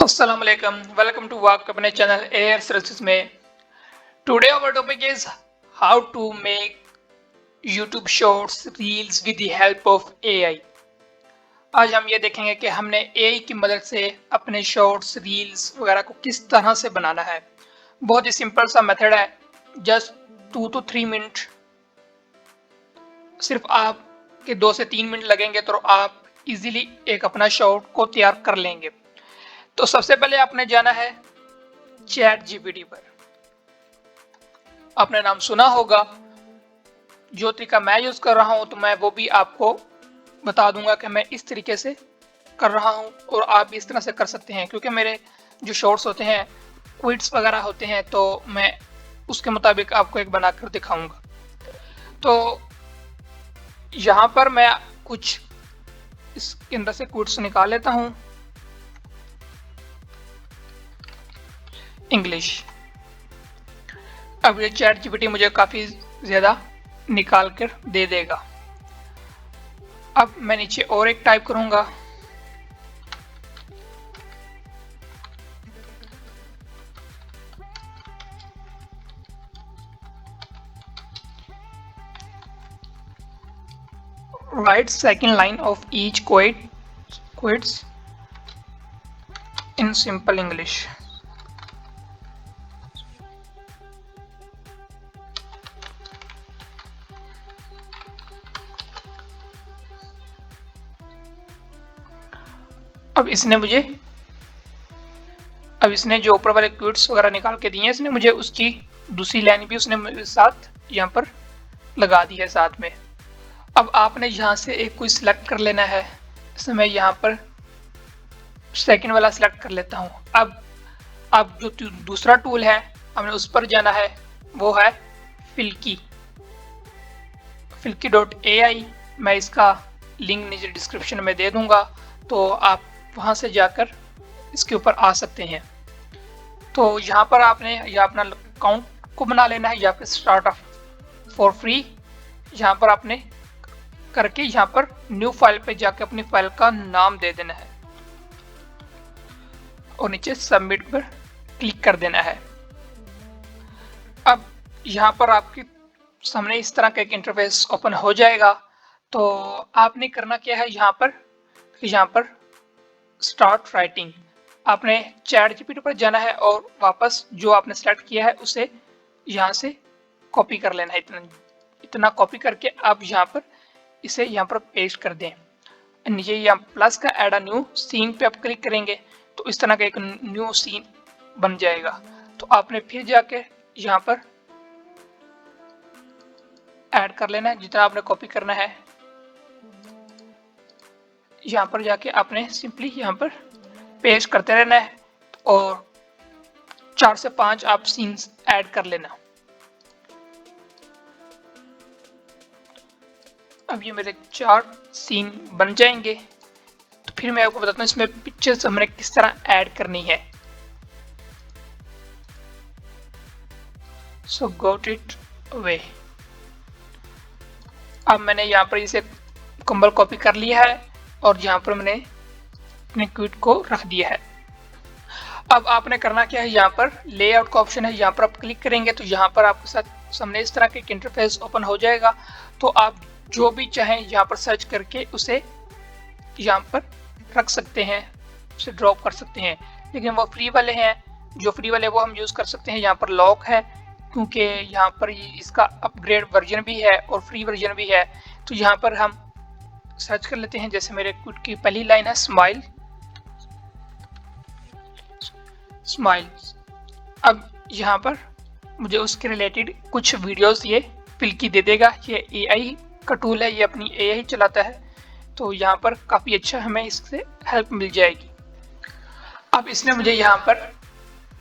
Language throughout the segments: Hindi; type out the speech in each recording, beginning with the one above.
अस्सलाम वालेकुम, वेलकम टू वाक अपने चैनल एयर सर्विसेज में। Today our topic is how to make YouTube shorts reels with the help of AI. आज हम ये देखेंगे कि हमने एआई की मदद से अपने शॉर्ट्स रील्स वगैरह को किस तरह से बनाना है। बहुत ही सिंपल सा मेथड है, जस्ट 2 to 3 मिनट, सिर्फ आपके 2 से 3 मिनट लगेंगे तो आप इजीली एक अपना शॉर्ट को तैयार कर लेंगे। तो सबसे पहले आपने जाना है चैट जीपीटी पर। आपने नाम सुना होगा, जो तरीका मैं यूज कर रहा हूं तो मैं वो भी आपको बता दूंगा कि मैं इस तरीके से कर रहा हूं और आप भी इस तरह से कर सकते हैं, क्योंकि मेरे जो शॉर्ट्स होते हैं क्विट्स वगैरह होते हैं तो मैं उसके मुताबिक आपको एक बनाकर दिखाऊंगा। तो यहाँ पर मैं कुछ इसके अंदर से क्विट्स निकाल लेता हूं इंग्लिश। अब ये चैट जीपीटी मुझे काफ़ी ज़्यादा निकाल कर दे देगा। अब मैं नीचे और एक टाइप करूंगा, write second line of each quotes in simple English। अब इसने जो ऊपर वाले क्विट्स वगैरह निकाल के दिए हैं, इसने मुझे उसकी दूसरी लाइन भी उसने मेरे साथ यहाँ पर लगा दी है साथ में। अब आपने यहाँ से एक कोई सिलेक्ट कर लेना है। इसमें मैं यहाँ पर सेकंड वाला सिलेक्ट कर लेता हूँ। अब जो दूसरा टूल है हमने उस पर जाना है, वो है फिल्की .ai। मैं इसका लिंक नीचे डिस्क्रिप्शन में दे दूंगा, तो आप वहाँ से जाकर इसके ऊपर आ सकते हैं। तो यहाँ पर आपने या अपना अकाउंट को बना लेना है, या फिर स्टार्ट ऑफ फॉर फ्री यहाँ पर आपने करके यहाँ पर न्यू फाइल पे जाके अपनी फाइल का नाम दे देना है और नीचे सबमिट पर क्लिक कर देना है। अब यहाँ पर आपके सामने इस तरह का एक इंटरफेस ओपन हो जाएगा। तो आपने करना क्या है, यहाँ पर स्टार्ट राइटिंग, आपने चैट जीपीटी पर जाना है और वापस जो आपने सेलेक्ट किया है उसे यहाँ से कॉपी कर लेना है। इतना कॉपी करके आप इसे यहाँ पर पेस्ट कर दें। नीचे यहाँ प्लस का ऐड अ न्यू सीन पे आप क्लिक करेंगे तो इस तरह का एक न्यू सीन बन जाएगा। तो आपने फिर जाके यहाँ पर ऐड कर लेना है जितना आपने कॉपी करना है। यहाँ पर जाके आपने सिंपली यहाँ पर पेस्ट करते रहना है और 4 से 5 आप सीन्स ऐड कर लेना। अब ये मेरे 4 सीन बन जाएंगे। तो फिर मैं आपको बताता हूँ इसमें पिक्चर्स हमने किस तरह ऐड करनी है। सो गॉट इट अवे। अब मैंने यहाँ पर इसे कंबल कॉपी कर लिया है और यहाँ पर मैंने अपने क्विट को रख दिया है। अब आपने करना क्या है, यहाँ पर लेआउट का ऑप्शन है, यहाँ पर आप क्लिक करेंगे तो यहाँ पर आपके साथ सामने इस तरह के इंटरफेस ओपन हो जाएगा। तो आप जो भी चाहें यहाँ पर सर्च करके उसे यहाँ पर रख सकते हैं, उसे ड्रॉप कर सकते हैं। लेकिन वो फ्री वाले हैं, जो फ्री वाले वो हम यूज़ कर सकते हैं। यहाँ पर लॉक है क्योंकि यहाँ पर इसका अपग्रेड वर्जन भी है और फ्री वर्जन भी है। तो यहाँ पर हम सर्च कर लेते हैं, जैसे मेरे क्विट की पहली लाइन है स्माइल। अब यहाँ पर मुझे उसके रिलेटेड कुछ वीडियोस ये फिल्की दे देगा। ये एआई का टूल है, ये अपनी एआई चलाता है, तो यहाँ पर काफ़ी अच्छा हमें इससे हेल्प मिल जाएगी। अब इसने मुझे यहाँ पर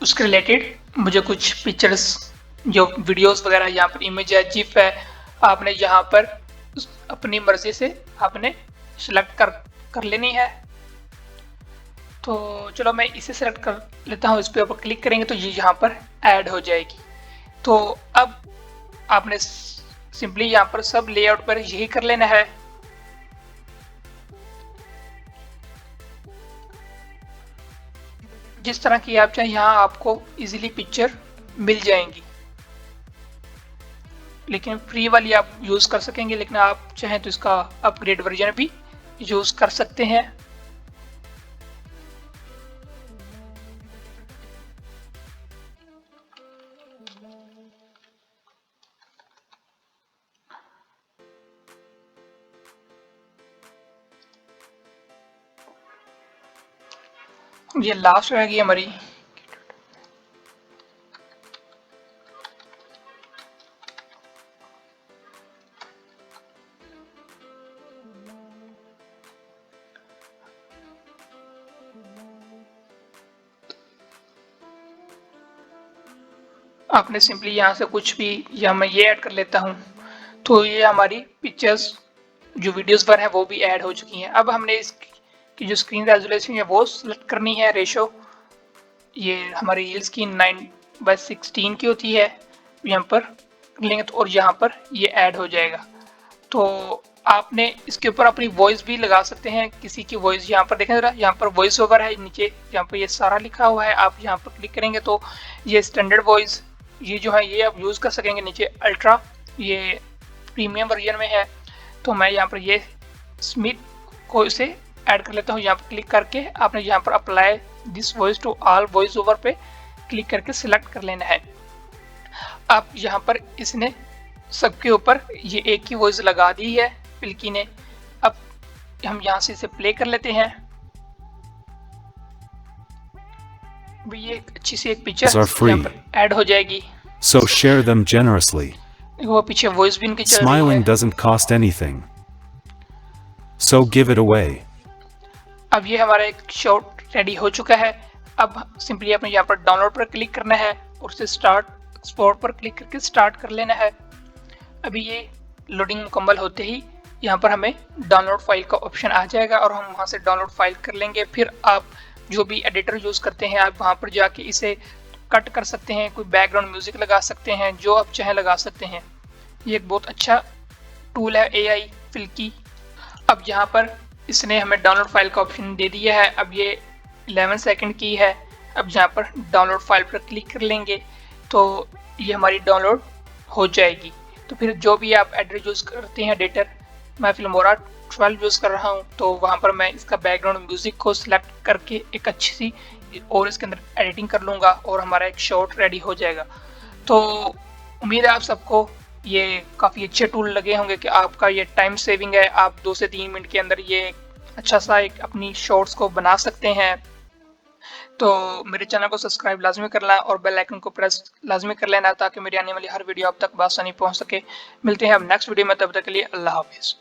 उसके रिलेटेड मुझे कुछ पिक्चर्स, जो वीडियोस वगैरह, यहाँ पर इमेज है, जिप है, आपने यहाँ पर अपनी मर्जी से आपने सिलेक्ट कर लेनी है। तो चलो मैं इसे सेलेक्ट कर लेता हूँ, इस पर ऊपर क्लिक करेंगे तो ये यहाँ पर ऐड हो जाएगी। तो अब आपने सिंपली यहाँ पर सब लेआउट पर यही कर लेना है। जिस तरह की आप चाहें यहाँ आपको इजीली पिक्चर मिल जाएंगी, लेकिन फ्री वाली आप यूज़ कर सकेंगे, लेकिन आप चाहें तो इसका अपग्रेड वर्जन भी यूज़ कर सकते हैं। ये लास्ट रहेगी हमारी। आपने सिंपली यहाँ से कुछ भी, या मैं ये ऐड कर लेता हूँ, तो ये हमारी पिक्चर्स जो वीडियोस पर है वो भी ऐड हो चुकी हैं। अब हमने इसकी जो स्क्रीन रेजोल्यूशन है वो सिलेक्ट करनी है। रेशो ये हमारी रील्स की 9:16 की होती है, यहाँ पर लेंगे तो, और यहाँ पर ये ऐड हो जाएगा। तो आपने इसके ऊपर अपनी वॉइस भी लगा सकते हैं, किसी की वॉइस। यहाँ पर देखें जरा, यहाँ पर वॉइस ओवर है नीचे, यहाँ पर ये सारा लिखा हुआ है। आप यहाँ पर क्लिक करेंगे तो ये स्टैंडर्ड वॉइस ये जो है ये आप यूज़ कर सकेंगे। नीचे अल्ट्रा ये प्रीमियम वर्जन में है। तो मैं यहाँ पर ये स्मिथ को इसे ऐड कर लेता हूँ। यहाँ पर क्लिक करके आपने यहाँ पर apply this voice to all voice over पे क्लिक करके सिलेक्ट कर लेना है। अब यहाँ पर इसने सबके ऊपर ये एक ही वॉइस लगा दी है पिल्की ने। अब हम यहाँ से इसे प्ले कर लेते हैं। ये अच्छी सी एक पिक्चर यहाँ पर ऐड हो जाएगी। So share them generously. वो पीछे वॉइस भी इनकी चल रही Smiling है। doesn't cost anything. So give it away. अब ये हमारा एक शॉट रेडी हो चुका है। अब सिंपली आपने यहाँ पर डाउनलोड पर क्लिक करना है और उसे स्टार्ट एक्सपोर्ट पर क्लिक करके स्टार्ट कर लेना है। अभी ये लोडिंग मुकम्मल होते ही यहाँ पर हमें डाउनलोड फाइल का ऑप्शन आ जाएगा और हम वहाँ से डाउनलोड फाइल कर लेंगे। फिर आप जो भी एडिटर यूज़ करते हैं आप वहाँ पर जाके इसे कट कर सकते हैं, कोई बैकग्राउंड म्यूजिक लगा सकते हैं, जो आप चाहें लगा सकते हैं। ये एक बहुत अच्छा टूल है AI फिल्की। अब यहाँ पर इसने हमें डाउनलोड फाइल का ऑप्शन दे दिया है। अब ये 11 सेकंड की है। अब यहाँ पर डाउनलोड फाइल पर क्लिक कर लेंगे तो ये हमारी डाउनलोड हो जाएगी। तो फिर जो भी आप एडिटर यूज़ करते हैं एडिटर, मैं फिल्मोरा 12 यूज़ कर रहा हूँ, तो वहाँ पर मैं इसका बैकग्राउंड म्यूज़िक को सिलेक्ट करके एक अच्छी सी और इसके अंदर एडिटिंग कर लूँगा और हमारा एक शॉट रेडी हो जाएगा। तो उम्मीद है आप सबको ये काफ़ी अच्छे टूल लगे होंगे कि आपका ये टाइम सेविंग है। आप 2 से 3 मिनट के अंदर ये अच्छा सा एक अपनी शॉर्ट्स को बना सकते हैं। तो मेरे चैनल को सब्सक्राइब लाजमी कर लेना और बेल आइकन को प्रेस लाजमी कर लेना ताकि मेरी आने वाली हर वीडियो आप तक बआसानी पहुंच सके। मिलते हैं अब नेक्स्ट वीडियो में, तब तक के लिए अल्लाह हाफिज़।